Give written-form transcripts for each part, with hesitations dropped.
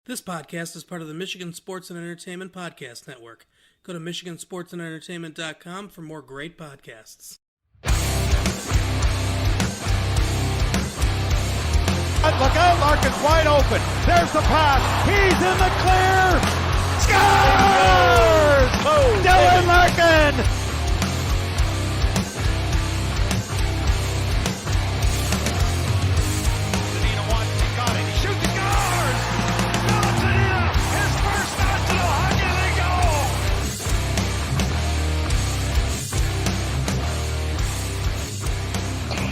This podcast is part of the Michigan Sports and Entertainment Podcast Network. Go to michigansportsandentertainment.com for more great podcasts. Look out, Larkin's wide open. There's the pass. He's in the clear. Scores! Oh, Dylan Larkin!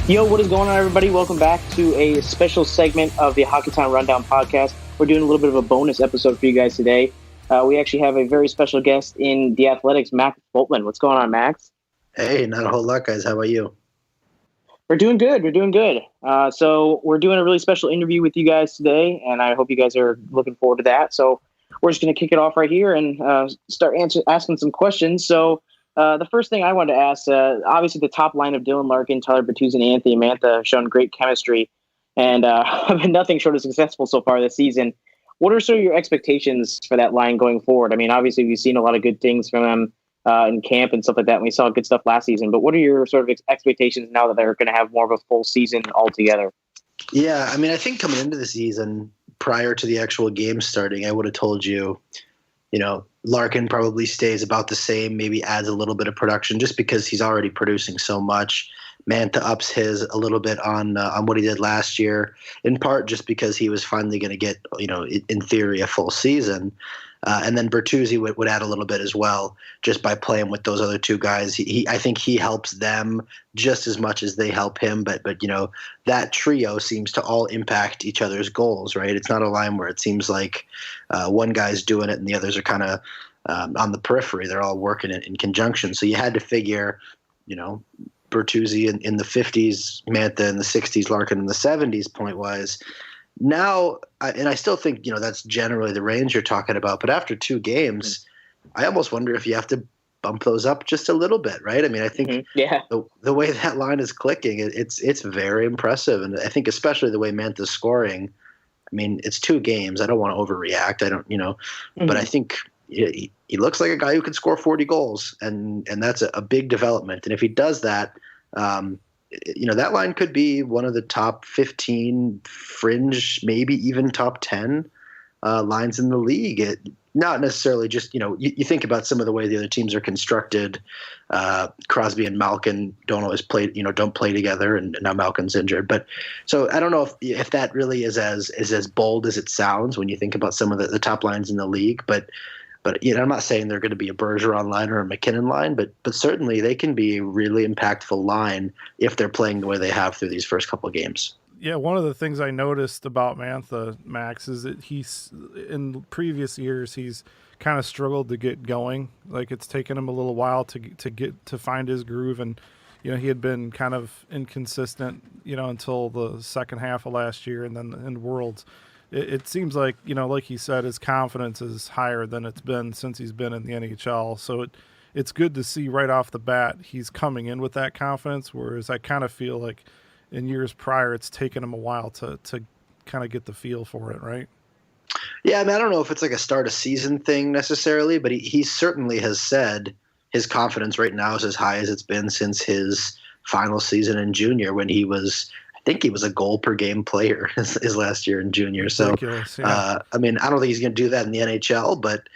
Yo, what is going on, everybody? Welcome back to a special segment of the Hockeytown Rundown podcast. We're doing a little bit of a bonus episode for you guys today. We actually have a very special guest in the Athletics, Max Bultman. What's going on, Max? Hey, not a whole lot, guys. How about you? We're doing good. So we're doing a really special interview with you guys today, and I hope you guys are looking forward to that. So we're just going to kick it off right here and start asking some questions. So the first thing I wanted to ask, obviously the top line of Dylan Larkin, Tyler Bertuzzi, and Anthony Mantha have shown great chemistry and have been nothing short of successful so far this season. What are sort of your expectations for that line going forward? I mean, obviously we've seen a lot of good things from them in camp and stuff like that, and we saw good stuff last season. But what are your sort of expectations now that they're going to have more of a full season altogether? Yeah, I mean, I think coming into the season, prior to the actual game starting, I would have told you, Larkin probably stays about the same, maybe adds a little bit of production just because he's already producing so much. Mantha ups his a little bit on what he did last year, in part just because he was finally going to get, in theory, a full season. And then Bertuzzi would add a little bit as well, just by playing with those other two guys. I think he helps them just as much as they help him. But that trio seems to all impact each other's goals, right? It's not a line where it seems like one guy's doing it and the others are kind of on the periphery. They're all working in conjunction. So you had to figure, Bertuzzi in the 50s, Mantha in the 60s, Larkin in the 70s, point-wise. Now, and I still think, that's generally the range you're talking about. But after two games, I almost wonder if you have to bump those up just a little bit, right? I mean, I think the way that line is clicking, it's very impressive. And I think especially the way Mantha's scoring, I mean, it's two games. I don't want to overreact. I don't, but I think he looks like a guy who can score 40 goals. And that's a big development. And if he does that, that line could be one of the top 15 fringe, maybe even top 10 lines in the league. Not necessarily just, you think about some of the way the other teams are constructed. Crosby and Malkin don't always play, don't play together, and now Malkin's injured. But so I don't know if that really is as bold as it sounds when you think about some of the top lines in the league. But I'm not saying they're going to be a Bergeron line or a McKinnon line, but certainly they can be a really impactful line if they're playing the way they have through these first couple of games. Yeah, one of the things I noticed about Mantha, Max, is that he's in previous years he's kind of struggled to get going. Like it's taken him a little while to find his groove, and he had been kind of inconsistent, until the second half of last year, and then in Worlds. It seems like, like he said, his confidence is higher than it's been since he's been in the NHL. So it's good to see right off the bat he's coming in with that confidence, whereas I kind of feel like in years prior it's taken him a while to kind of get the feel for it, right? Yeah, I mean, I don't know if it's like a start of season thing necessarily, but he certainly has said his confidence right now is as high as it's been since his final season in junior when he was – I think he was a goal per game player his last year in junior. So, yeah. I mean, I don't think he's going to do that in the NHL, but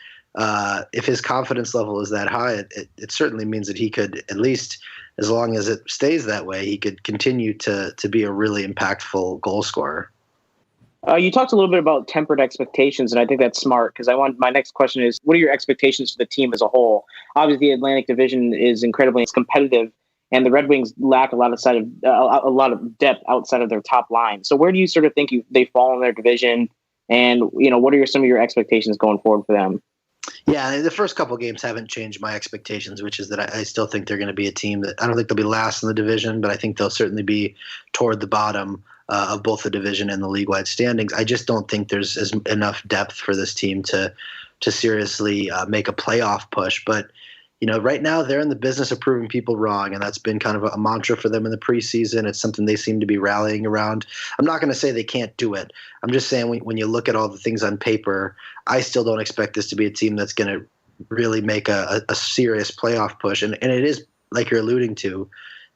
if his confidence level is that high, it certainly means that he could, at least as long as it stays that way, he could continue to be a really impactful goal scorer. You talked a little bit about tempered expectations, and I think that's smart because my next question is, what are your expectations for the team as a whole? Obviously, the Atlantic Division is incredibly competitive, and the Red Wings lack a lot of depth outside of their top line. So where do you sort of think they fall in their division? And, what are some of your expectations going forward for them? Yeah, the first couple of games haven't changed my expectations, which is that I still think they're going to be a team that I don't think they'll be last in the division, but I think they'll certainly be toward the bottom of both the division and the league-wide standings. I just don't think there's enough depth for this team to seriously make a playoff push. But right now they're in the business of proving people wrong, and that's been kind of a mantra for them in the preseason. It's something they seem to be rallying around. I'm not going to say they can't do it. I'm just saying when you look at all the things on paper, I still don't expect this to be a team that's going to really make a serious playoff push. And it is, like you're alluding to,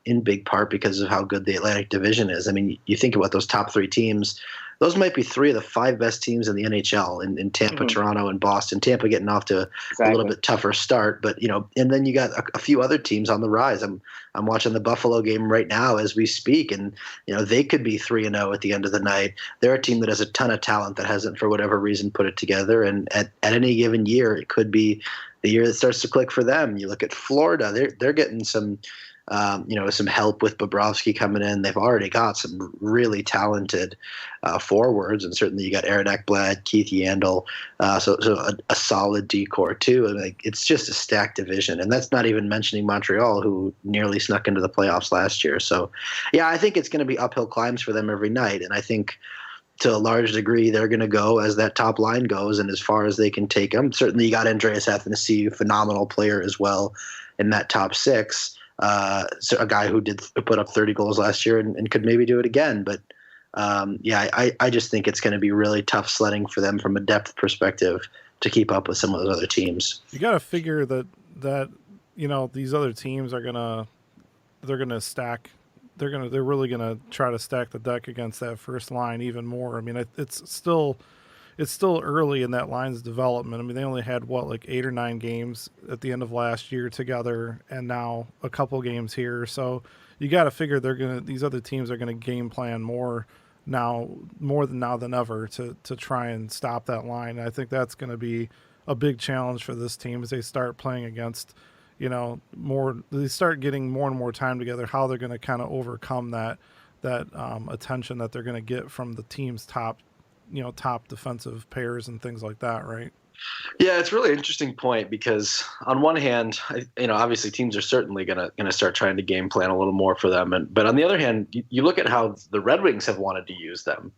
in big part because of how good the Atlantic Division is. I mean, you think about those top 3 teams, those might be 3 of the 5 best teams in the NHL in Tampa, Toronto, and Boston. Tampa getting off to a little bit tougher start, but and then you got a few other teams on the rise. I'm watching the Buffalo game right now as we speak, and they could be 3-0 at the end of the night. They're a team that has a ton of talent that hasn't, for whatever reason, put it together. And at any given year, it could be the year that starts to click for them. You look at Florida; they're getting some help with Bobrovsky coming in. They've already got some really talented forwards, and certainly you got Aaron Ekblad, Keith Yandel, so a solid decor too. And it's just a stacked division, and that's not even mentioning Montreal, who nearly snuck into the playoffs last year. So, yeah, I think it's going to be uphill climbs for them every night, and I think to a large degree they're going to go as that top line goes and as far as they can take them. Certainly, you got Andreas Athanasiou, phenomenal player as well in that top 6. So a guy who put up 30 goals last year and could maybe do it again. But I just think it's going to be really tough sledding for them from a depth perspective to keep up with some of those other teams. You got to figure that these other teams are they're really gonna try to stack the deck against that first line even more. I mean, it's still early in that line's development. I mean, they only had 8 or 9 games at the end of last year together, and now a couple games here. So you got to figure these other teams are gonna game plan more than ever to try and stop that line. And I think that's going to be a big challenge for this team as they start playing against, they start getting more and more time together. How they're going to kind of overcome that attention that they're going to get from the team's top defensive pairs and things like that, right? Yeah, it's a really interesting point because on one hand, obviously teams are certainly going to start trying to game plan a little more for them, but on the other hand, you look at how the Red Wings have wanted to use them,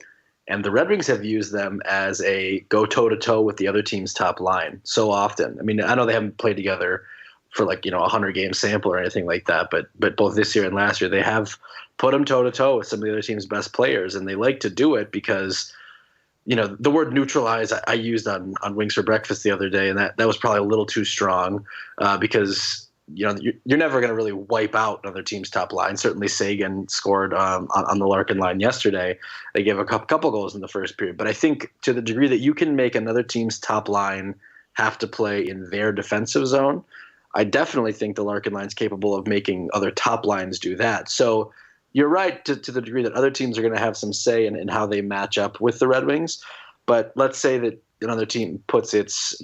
and the Red Wings have used them as a go toe to toe with the other team's top line so often. I mean, I know they haven't played together for 100 game sample or anything like that, but both this year and last year they have put them toe to toe with some of the other team's best players, and they like to do it because the word neutralize I used on Wings for Breakfast the other day, and that was probably a little too strong because you're never going to really wipe out another team's top line. Certainly Sagan scored on the Larkin line yesterday. They gave a couple goals in the first period. But I think to the degree that you can make another team's top line have to play in their defensive zone, I definitely think the Larkin line's capable of making other top lines do that. So you're right to the degree that other teams are going to have some say in how they match up with the Red Wings. But let's say that another team puts its,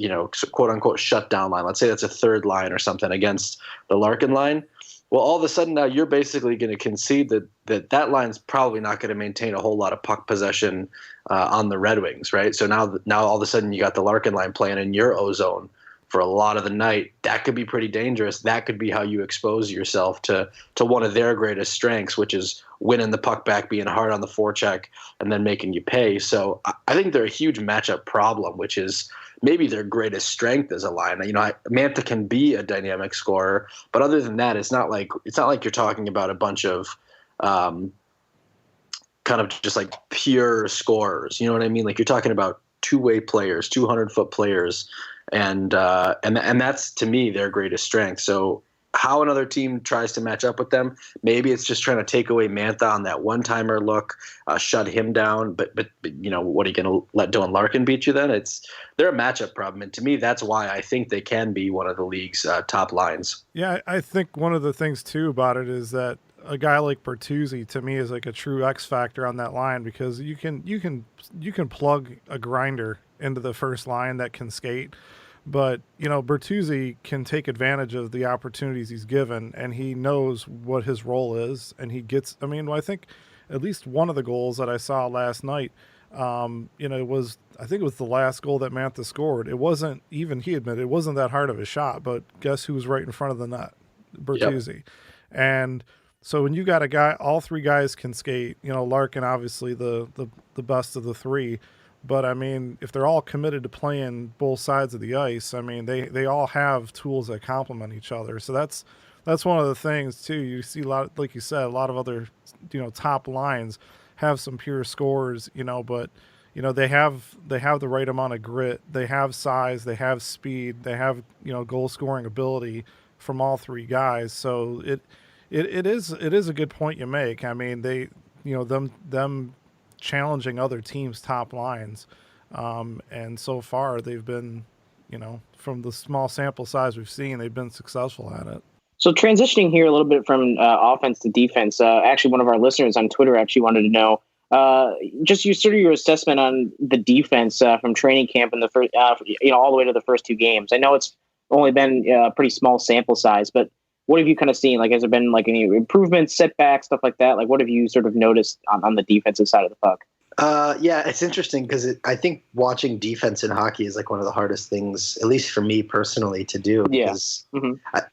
quote unquote shutdown line. Let's say that's a third line or something against the Larkin line. Well, all of a sudden now you're basically going to concede that line's probably not going to maintain a whole lot of puck possession on the Red Wings, right? So now all of a sudden you got the Larkin line playing in your O-zone for a lot of the night. That could be pretty dangerous. That could be how you expose yourself to one of their greatest strengths, which is winning the puck back, being hard on the forecheck, and then making you pay. So I think they're a huge matchup problem, which is maybe their greatest strength as a line. Mantha can be a dynamic scorer, but other than that, it's not like you're talking about a bunch of kind of just like pure scorers. You know what I mean? Like you're talking about two-way players, 200-foot players. And that's, to me, their greatest strength. So how another team tries to match up with them, maybe it's just trying to take away Mantha on that one-timer look, shut him down. But what are you going to let Dylan Larkin beat you then? They're a matchup problem. And to me, that's why I think they can be one of the league's top lines. Yeah, I think one of the things, too, about it is that a guy like Bertuzzi, to me, is like a true X factor on that line because you can plug a grinder into the first line that can skate. But, Bertuzzi can take advantage of the opportunities he's given, and he knows what his role is. And he gets, I think at least one of the goals that I saw last night, I think it was the last goal that Mantha scored. It wasn't, even he admitted, it wasn't that hard of a shot, but guess who was right in front of the net? Bertuzzi. Yep. And so when you got a guy, all three guys can skate, Larkin, obviously the best of the three, But I mean, if they're all committed to playing both sides of the ice, I mean, they all have tools that complement each other. So that's one of the things too. You see a lot, like you said, a lot of other, top lines have some pure scorers, but they have the right amount of grit. They have size. They have speed. They have goal scoring ability from all three guys. So it is a good point you make. I mean, they them challenging other teams' top lines, and so far they've been, from the small sample size we've seen, they've been successful at it. So transitioning here a little bit from offense to defense, actually one of our listeners on Twitter actually wanted to know just your assessment on the defense from training camp in the first, all the way to the first two games. I know it's only been a pretty small sample size, but what have you kind of seen? Like, has there been like any improvements, setbacks, stuff like that? Like, what have you sort of noticed on the defensive side of the puck? Yeah, it's interesting because I think watching defense in hockey is like one of the hardest things, at least for me personally, to do. Because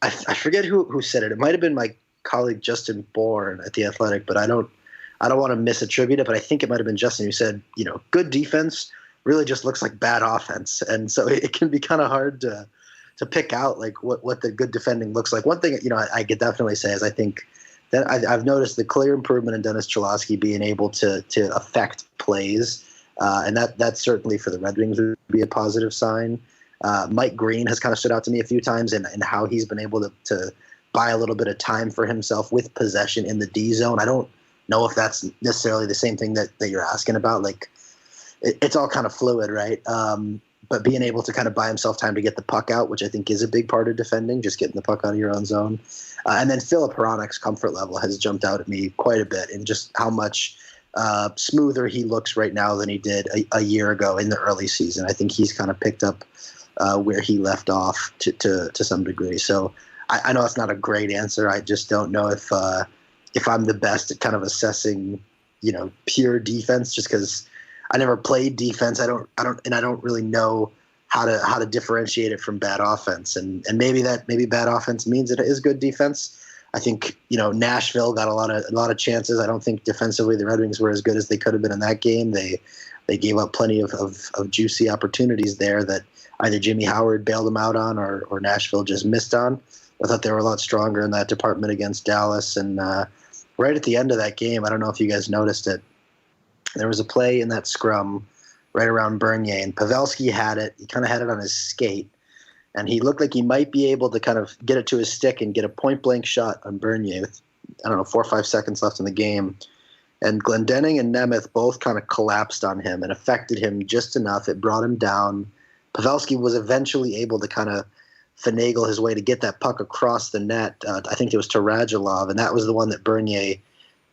I forget who said it. It might have been my colleague Justin Bourne at The Athletic, but I don't want to misattribute it. But I think it might have been Justin who said, good defense really just looks like bad offense, and so it can be kind of hard to pick out like what the good defending looks like. One thing I could definitely say is I think that I've noticed the clear improvement in Dennis Cholowski being able to affect plays, and that certainly for the Red Wings would be a positive sign. Mike Green has kind of stood out to me a few times in how he's been able to buy a little bit of time for himself with possession in the D zone. I don't know if that's necessarily the same thing that you're asking about. Like it's all kind of fluid, right? But being able to kind of buy himself time to get the puck out, which I think is a big part of defending, just getting the puck out of your own zone. And then Philip Hronek's comfort level has jumped out at me quite a bit, and just how much smoother he looks right now than he did a year ago in the early season. I think he's kind of picked up where he left off to some degree. So I know it's not a great answer. I just don't know if I'm the best at kind of assessing, pure defense, just because I never played defense. I don't really know how to differentiate it from bad offense. And maybe bad offense means it is good defense. I think, Nashville got a lot of chances. I don't think defensively the Red Wings were as good as they could have been in that game. They gave up plenty of juicy opportunities there that either Jimmy Howard bailed them out on or Nashville just missed on. I thought they were a lot stronger in that department against Dallas. And right at the end of that game, I don't know if you guys noticed it, there was a play in that scrum right around Bernier, and Pavelski had it. He kind of had it on his skate, and he looked like he might be able to kind of get it to his stick and get a point-blank shot on Bernier with, 4 or 5 seconds left in the game. And Glendening and Nemeth both kind of collapsed on him and affected him just enough. It brought him down. Pavelski was eventually able to kind of finagle his way to get that puck across the net. I think it was to Radulov, and that was the one that Bernier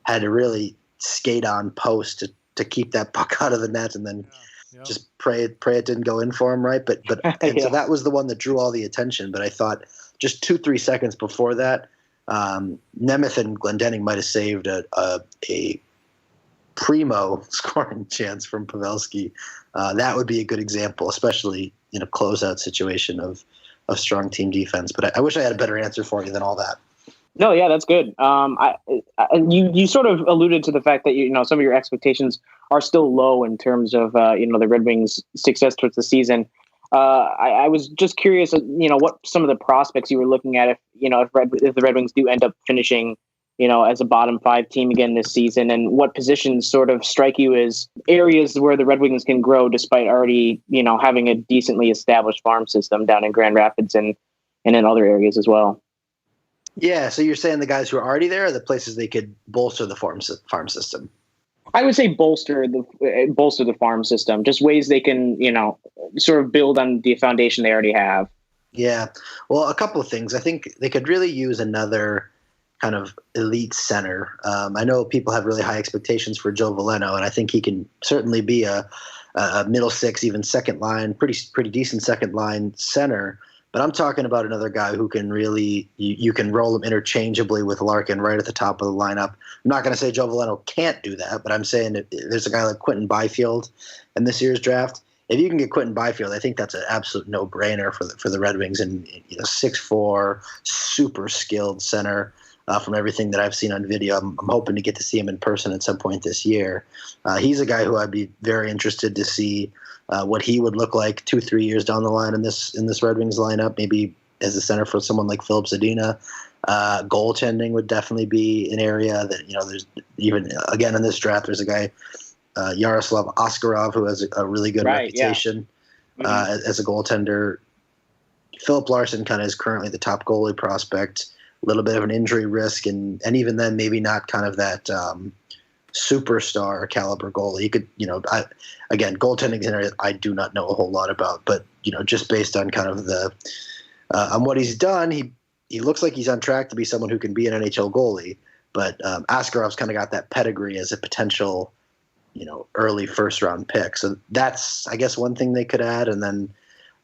had to really skate on post to keep that puck out of the net, and then just pray it didn't go in for him, right? But so that was the one that drew all the attention. But I thought just 2-3 seconds before that, Nemeth and Glendening might have saved a primo scoring chance from Pavelski. That would be a good example, especially in a closeout situation of strong team defense. But I wish I had a better answer for you than all that. No, yeah, that's good. You sort of alluded to the fact that some of your expectations are still low in terms of the Red Wings' success towards the season. I was just curious, what some of the prospects you were looking at if the Red Wings do end up finishing, as a bottom 5 team again this season, and what positions sort of strike you as areas where the Red Wings can grow despite already having a decently established farm system down in Grand Rapids and in other areas as well. Yeah, so you're saying the guys who are already there are the places they could bolster the farm system? I would say bolster the farm system, just ways they can, sort of build on the foundation they already have. Yeah, well, a couple of things. I think they could really use another kind of elite center. I know people have really high expectations for Joe Veleno, and I think he can certainly be a middle six, even second line, pretty decent second line center. But I'm talking about another guy who can really, you can roll him interchangeably with Larkin right at the top of the lineup. I'm not going to say Joe Veleno can't do that, but I'm saying that there's a guy like Quentin Byfield in this year's draft. If you can get Quentin Byfield, I think that's an absolute no-brainer for the Red Wings. And 6'4", super skilled center. from everything that I've seen on video. I'm hoping to get to see him in person at some point this year. He's a guy who I'd be very interested to see what he would look like 2-3 years down the line in this Red Wings lineup, maybe as a center for someone like Filip Zadina. Goaltending would definitely be an area that, there's even, again, in this draft, there's a guy, Yaroslav Askarov, who has a really good reputation as a goaltender. Philip Larson kind of is currently the top goalie prospect, a little bit of an injury risk, and even then maybe not kind of that superstar caliber goalie. He could, again, goaltending is an area I do not know a whole lot about, but, just based on kind of on what he's done, he looks like he's on track to be someone who can be an NHL goalie, but Askarov's kind of got that pedigree as a potential, early first-round pick. So that's, I guess, one thing they could add. And then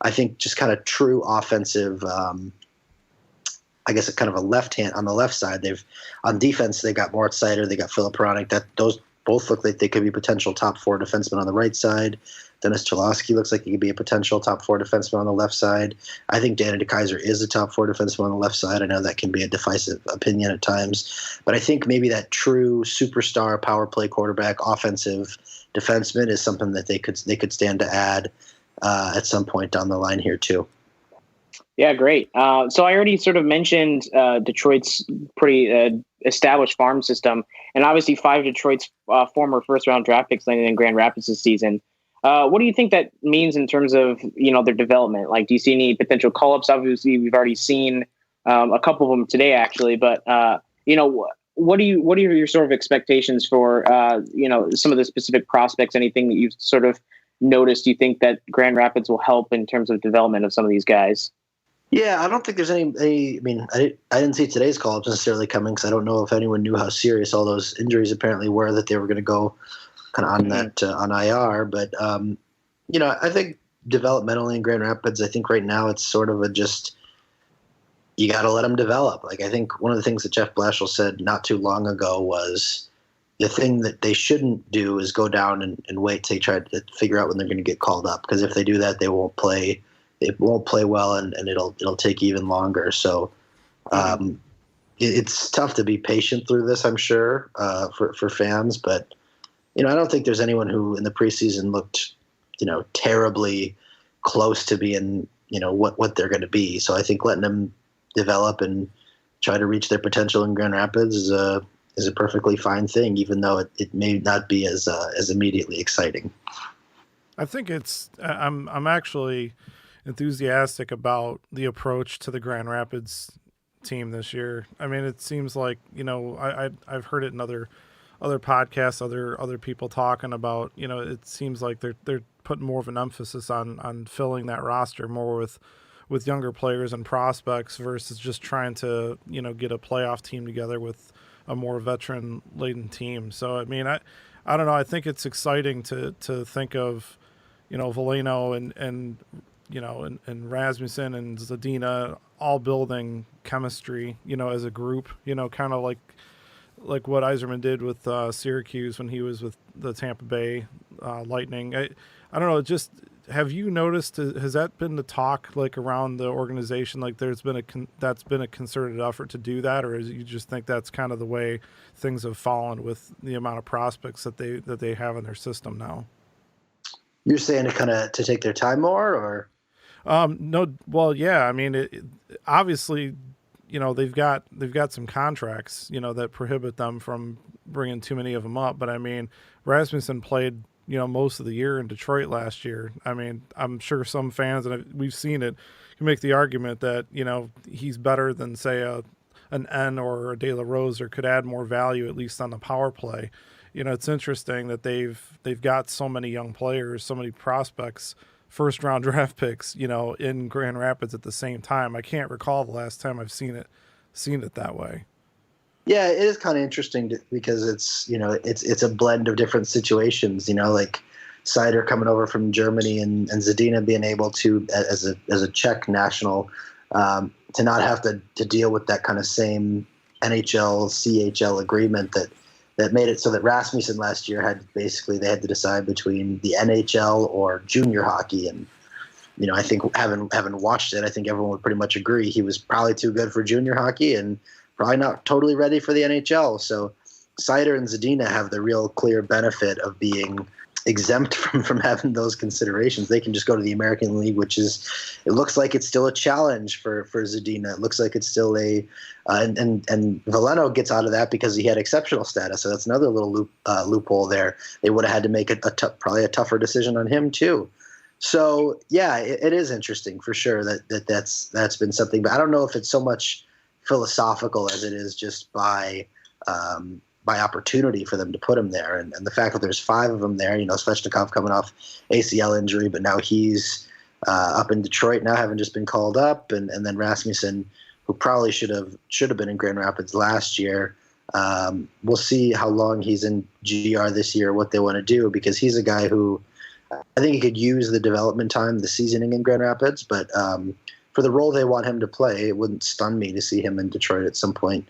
I think just kind of true offensive, I guess, kind of a left hand on the left side. On defense, they got Moritz Seider, they got Filip Hronek. Those both look like they could be potential top 4 defensemen on the right side. Dennis Cholowski looks like he could be a potential top 4 defenseman on the left side. I think Danny DeKeyser is a top 4 defenseman on the left side. I know that can be a divisive opinion at times, but I think maybe that true superstar power play quarterback, offensive defenseman is something that they could stand to add at some point down the line here too. Yeah, great. So I already sort of mentioned Detroit's pretty established farm system, and obviously 5 Detroit's former first-round draft picks landed in Grand Rapids this season. What do you think that means in terms of their development? Like, do you see any potential call-ups? Obviously, we've already seen a couple of them today, actually. But what are your sort of expectations for some of the specific prospects? Anything that you've sort of noticed? Do you think that Grand Rapids will help in terms of development of some of these guys? Yeah, I don't think there's any. I mean, I didn't see today's call-ups necessarily coming because I don't know if anyone knew how serious all those injuries apparently were that they were going to go kind of on that on IR. But I think developmentally in Grand Rapids, I think right now it's sort of you got to let them develop. Like, I think one of the things that Jeff Blashill said not too long ago was the thing that they shouldn't do is go down and wait till they try to figure out when they're going to get called up, because if they do that, they won't play. It won't play well, and it'll take even longer. So it's tough to be patient through this, I'm sure, for fans. But I don't think there's anyone who in the preseason looked terribly close to being what they're going to be. So I think letting them develop and try to reach their potential in Grand Rapids is a perfectly fine thing, even though it may not be as immediately exciting. I think I'm actually enthusiastic about the approach to the Grand Rapids team this year. I mean, it seems like, I've heard it in other podcasts, other people talking about, it seems like they're putting more of an emphasis on filling that roster more with younger players and prospects versus just trying to, get a playoff team together with a more veteran laden team. So, I mean, I don't know. I think it's exciting to think of, Veleno and Rasmussen and Zadina all building chemistry, as a group, kind of like what Yzerman did with Syracuse when he was with the Tampa Bay Lightning. I don't know. Just have you noticed? Has that been the talk like around the organization? Like that's been a concerted effort to do that, or is you just think that's kind of the way things have fallen with the amount of prospects that they have in their system now? You're saying to take their time more, or? No. Well, yeah. I mean, obviously, they've got some contracts, that prohibit them from bringing too many of them up. But I mean, Rasmussen played, most of the year in Detroit last year. I mean, I'm sure some fans, and we've seen it, can make the argument that, he's better than, say, an N or a De La Rose, or could add more value, at least on the power play. It's interesting that they've got so many young players, so many prospects, first round draft picks, in Grand Rapids at the same time. I can't recall the last time I've seen it that way. Yeah, it is kind of interesting because it's a blend of different situations, like Seider coming over from Germany and Zadina being able to, as a Czech national, to not have to deal with that kind of same NHL, CHL agreement that made it so that Rasmussen last year they had to decide between the NHL or junior hockey. And, I think having watched it, I think everyone would pretty much agree he was probably too good for junior hockey. And probably not totally ready for the NHL. So Seider and Zadina have the real clear benefit of being exempt from having those considerations. They can just go to the American League, which is, it looks like it's still a challenge for Zadina. It looks like it's still and Veleno gets out of that because he had exceptional status. So that's another little loophole there. They would have had to make probably a tougher decision on him too. So yeah, it is interesting for sure that's been something, but I don't know if it's so much philosophical as it is just by opportunity for them to put him there. And the fact that there's 5 of them there, Svechnikov coming off ACL injury, but now he's up in Detroit now, having just been called up, and then Rasmussen, who probably should have been in Grand Rapids last year. We'll see how long he's in GR this year, what they want to do, because he's a guy who I think he could use the development time, the seasoning in Grand Rapids, but for the role they want him to play, it wouldn't stun me to see him in Detroit at some point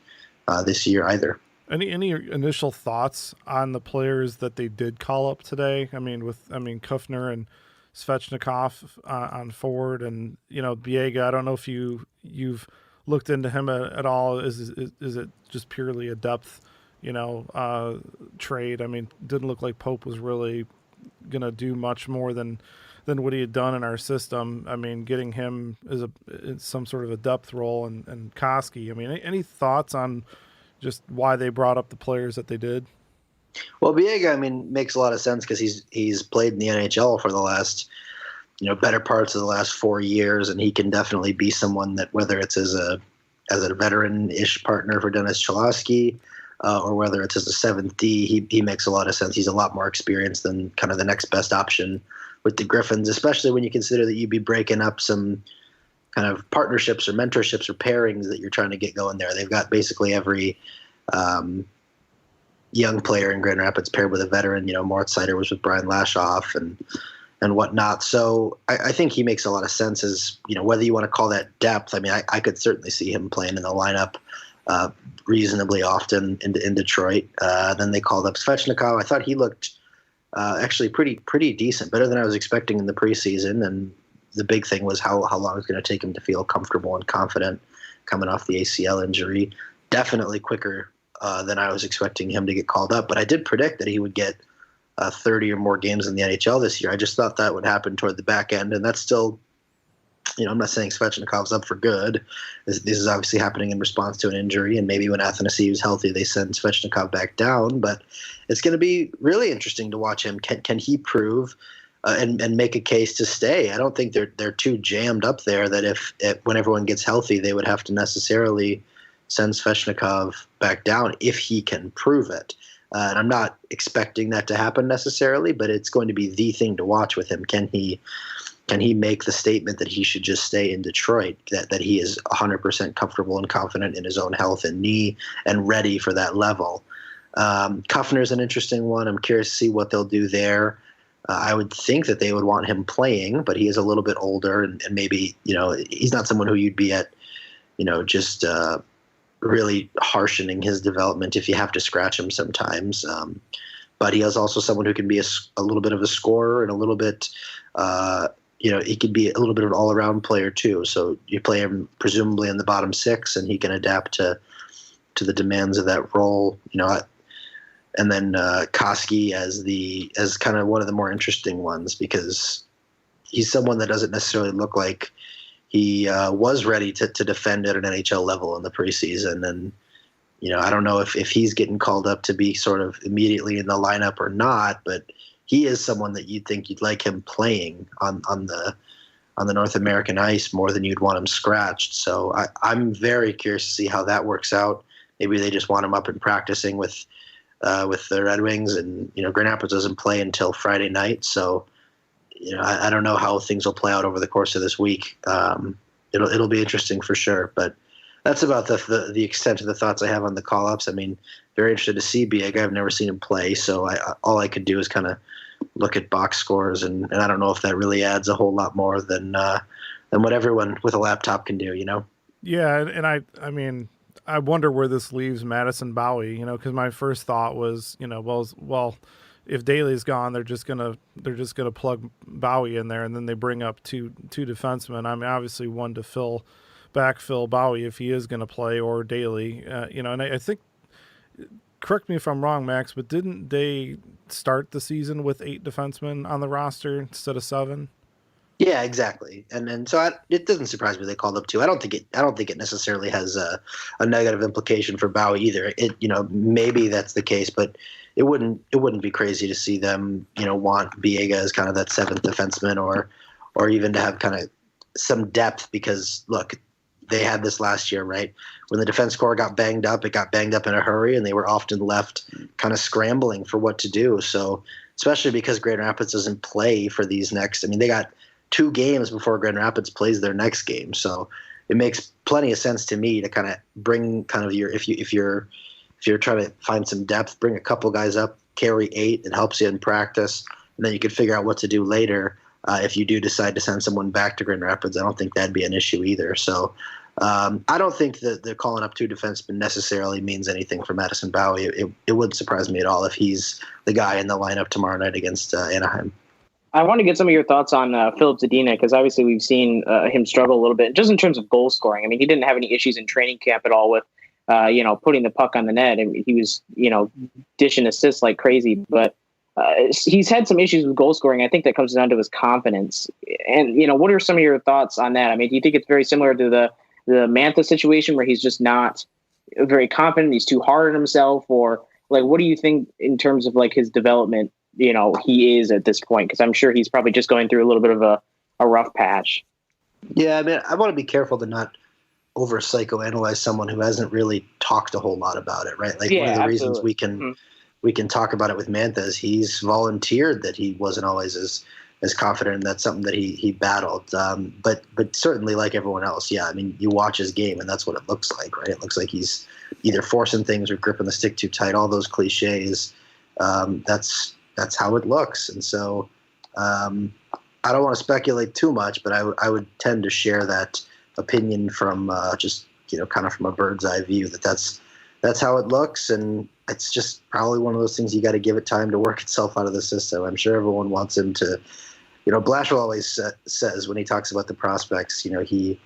this year either. Any initial thoughts on the players that they did call up today? Kufner and Svechnikov on forward, and Biega. I don't know if you've looked into him at all. Is it just purely a depth, trade? Didn't look like Pope was really gonna do much more than what he had done in our system. Getting him is some sort of a depth role, and Koski. Any thoughts on just why they brought up the players that they did? Well, Biega, makes a lot of sense because he's played in the NHL for the last, better parts of the last 4 years, and he can definitely be someone that, whether it's as a veteran-ish partner for Dennis Cholowski, or whether it's as a 7th D, he makes a lot of sense. He's a lot more experienced than kind of the next best option with the Griffins, especially when you consider that you'd be breaking up some kind of partnerships or mentorships or pairings that you're trying to get going there. They've got basically every young player in Grand Rapids paired with a veteran. Moritz Seider was with Brian Lashoff and whatnot. So I think he makes a lot of sense as, whether you want to call that depth. I could certainly see him playing in the lineup reasonably often in Detroit. Then they called up Svechnikov. I thought he looked actually pretty decent, better than I was expecting in the preseason. And the big thing was how long it's going to take him to feel comfortable and confident coming off the ACL injury. Definitely quicker than I was expecting him to get called up. But I did predict that he would get 30 or more games in the NHL this year. I just thought that would happen toward the back end. And that's still, I'm not saying Svechnikov's up for good. This is obviously happening in response to an injury. And maybe when Athanasiou's healthy, they send Svechnikov back down. But it's going to be really interesting to watch him. Can he prove and make a case to stay? I don't think they're too jammed up there that when everyone gets healthy, they would have to necessarily send Svechnikov back down if he can prove it. And I'm not expecting that to happen necessarily, but it's going to be the thing to watch with him. Can he make the statement that he should just stay in Detroit, that he is 100% comfortable and confident in his own health and knee and ready for that level? Kufner's an interesting one. I'm curious to see what they'll do there. I would think that they would want him playing, but he is a little bit older, and maybe, he's not someone who you'd be at, just really harshening his development if you have to scratch him sometimes. But he is also someone who can be a little bit of a scorer and a little bit, he could be a little bit of an all-around player too. So you play him presumably in the bottom 6, and he can adapt to the demands of that role. And then Koski as kind of one of the more interesting ones, because he's someone that doesn't necessarily look like he was ready to defend at an NHL level in the preseason. And, I don't know if he's getting called up to be sort of immediately in the lineup or not, but he is someone that you'd think you'd like him playing on the North American ice more than you'd want him scratched. So I'm very curious to see how that works out. Maybe they just want him up and practicing with the Red Wings, and Grand Rapids doesn't play until Friday night, so I don't know how things will play out over the course of this week. It'll be interesting for sure, but that's about the extent of the thoughts I have on the call-ups. Very interested to see Biega. I've never seen him play, so all I could do is kind of look at box scores, and I don't know if that really adds a whole lot more than what everyone with a laptop can do. Yeah, and I wonder where this leaves Madison Bowie, because my first thought was, well, if Daly's gone, they're just gonna plug Bowie in there, and then they bring up two defensemen. Obviously one to fill backfill Bowie if he is going to play, or Daly. And I think, correct me if I'm wrong, Max, but didn't they start the season with 8 defensemen on the roster instead of 7? Yeah, exactly. And so it doesn't surprise me they called up 2. I don't think it necessarily has a negative implication for Bowie either. It maybe that's the case, but it wouldn't be crazy to see them want Biega as kind of that 7th defenseman, or even to have kind of some depth, because look, they had this last year, right? When the defense corps got banged up, it got banged up in a hurry, and they were often left kind of scrambling for what to do. So especially because Grand Rapids doesn't play for these next, they got 2 games before Grand Rapids plays their next game. So it makes plenty of sense to me to kind of bring kind of if you're trying to find some depth, bring a couple guys up, carry 8. It helps you in practice, and then you can figure out what to do later. If you do decide to send someone back to Grand Rapids, I don't think that'd be an issue either. So I don't think that they're calling up 2 defensemen necessarily means anything for Madison Bowie. It wouldn't surprise me at all if he's the guy in the lineup tomorrow night against Anaheim. I want to get some of your thoughts on Filip Zadina, because obviously we've seen him struggle a little bit just in terms of goal scoring. He didn't have any issues in training camp at all with putting the puck on the net, and he was dishing assists like crazy, but he's had some issues with goal scoring. I think that comes down to his confidence. And what are some of your thoughts on that? Do you think it's very similar to the Mantha situation, where he's just not very confident, he's too hard on himself, or what do you think in terms of his development he is at this point? Because I'm sure he's probably just going through a little bit of a rough patch. Yeah, I want to be careful to not over psychoanalyze someone who hasn't really talked a whole lot about it, right? One of the absolutely. reasons we can talk about it with Mantha is he's volunteered that he wasn't always as confident, and that's something that he battled. But certainly, like everyone else, you watch his game, and that's what it looks like, right? It looks like he's either forcing things or gripping the stick too tight, all those cliches. That's how it looks. And so I don't want to speculate too much, but I would tend to share that opinion from just kind of from a bird's eye view, that's how it looks. And it's just probably one of those things you got to give it time to work itself out of the system. I'm sure everyone wants him to, Blashill always says when he talks about the prospects, he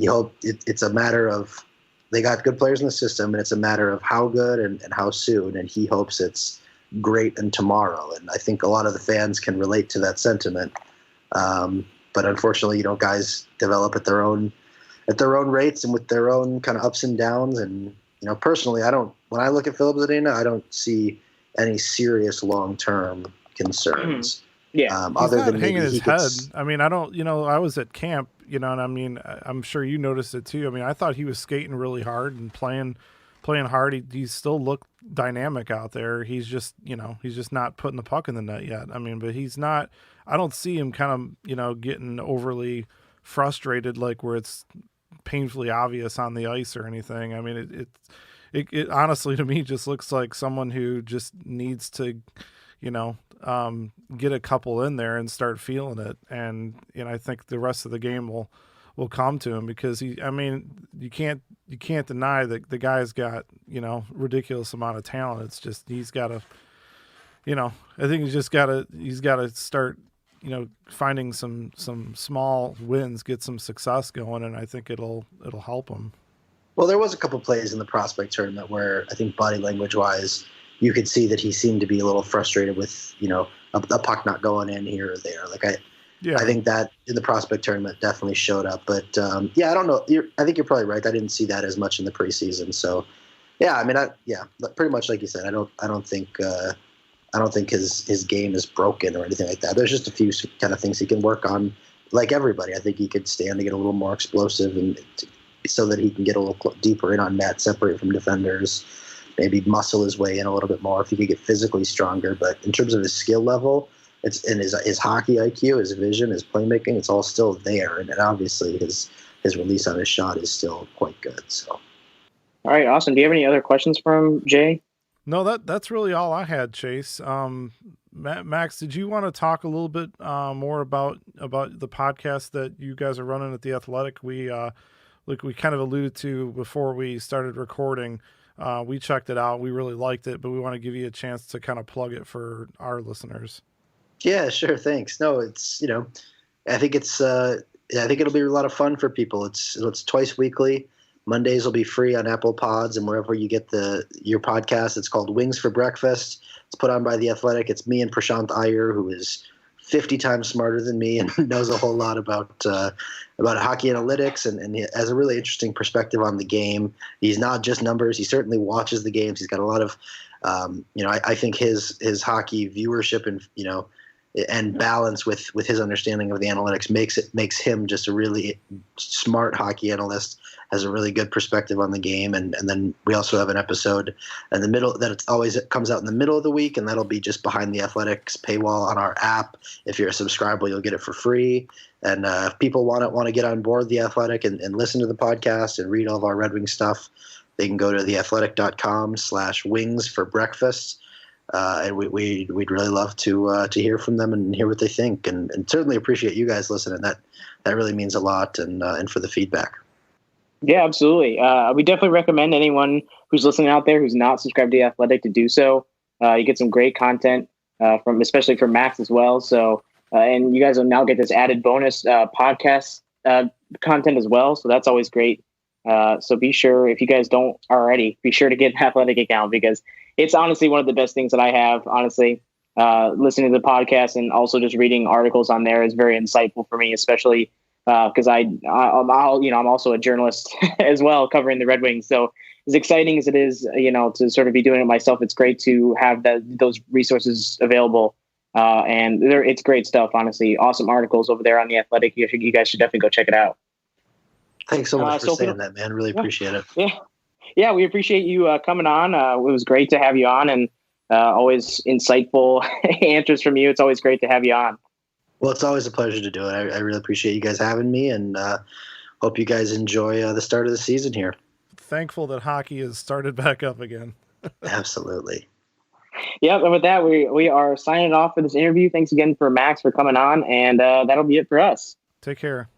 hoped it's a matter of, they got good players in the system, and it's a matter of how good and how soon. And he hopes it's great and tomorrow. And I think a lot of the fans can relate to that sentiment. But unfortunately, guys develop at their own rates and with their own kind of ups and downs. And, personally, when I look at Filip Zadina, I don't see any serious long-term concerns. Other than hanging his head. I was at camp, and I'm sure you noticed it too. I thought he was skating really hard and playing hard. He still looked dynamic out there. He's just not putting the puck in the net yet. But he's not. I don't see him kind of getting overly frustrated, where it's painfully obvious on the ice or anything. It honestly to me just looks like someone who just needs to get a couple in there and start feeling it. And I think the rest of the game will come to him, because you can't deny that the guy's got ridiculous amount of talent. It's just he's got to I think he's got to start finding some small wins, get some success going, and I think it'll help him. Well, there was a couple plays in the prospect tournament where I think body language wise you could see that he seemed to be a little frustrated with a puck not going in here or there. I think that in the prospect tournament definitely showed up. But I don't know. I think you're probably right. I didn't see that as much in the preseason. So pretty much like you said. I don't think his game is broken or anything like that. There's just a few kind of things he can work on. Like everybody, I think he could stand to get a little more explosive, and so that he can get a little deeper in on net, separate from defenders, maybe muscle his way in a little bit more if he could get physically stronger. But in terms of his skill level, it's in his hockey IQ, his vision, his playmaking, it's all still there. And obviously his release on his shot is still quite good. So, all right, awesome. Do you have any other questions from Jay? No, that's really all I had, Chase. Max, did you want to talk a little bit more about the podcast that you guys are running at The Athletic? We kind of alluded to before we started recording. We checked it out. We really liked it, but we want to give you a chance to kind of plug it for our listeners. Yeah, sure. Thanks. No, it's, I think it's I think it'll be a lot of fun for people. It's twice weekly. Mondays will be free on Apple Pods and wherever you get your podcast. It's called Wings for Breakfast. It's put on by The Athletic. It's me and Prashant Iyer, who is 50 times smarter than me and knows a whole lot about hockey analytics and he has a really interesting perspective on the game. He's not just numbers. He certainly watches the games. He's got a lot of, I think his hockey viewership and balance with his understanding of the analytics makes him just a really smart hockey analyst, has a really good perspective on the game. And then we also have an episode in the middle that it comes out in the middle of the week, and that'll be just behind the Athletics paywall on our app. If you're a subscriber, you'll get it for free. And if people want to get on board the Athletic and listen to the podcast and read all of our Red Wings stuff, they can go to theathletic.com/wings for breakfast. And we'd really love to hear from them and hear what they think, and certainly appreciate you guys listening. That really means a lot, and for the feedback. Yeah, absolutely. We definitely recommend anyone who's listening out there who's not subscribed to The Athletic to do so. You get some great content especially from Max as well. So, and you guys will now get this added bonus podcast content as well. So that's always great. So be sure, if you guys don't already, be sure to get an Athletic account, because it's honestly one of the best things that I have. Honestly, listening to the podcast and also just reading articles on there is very insightful for me, especially because I'm also a journalist as well, covering the Red Wings. So as exciting as it is, to sort of be doing it myself, it's great to have those resources available. And it's great stuff, honestly. Awesome articles over there on The Athletic. You guys should definitely go check it out. Thanks so much for saying that, man. Really appreciate it. Yeah, we appreciate you coming on. It was great to have you on, and always insightful answers from you. It's always great to have you on. Well, it's always a pleasure to do it. I really appreciate you guys having me, and hope you guys enjoy the start of the season here. Thankful that hockey has started back up again. Absolutely. Yep, and with that, we are signing off for this interview. Thanks again for Max for coming on, and that'll be it for us. Take care.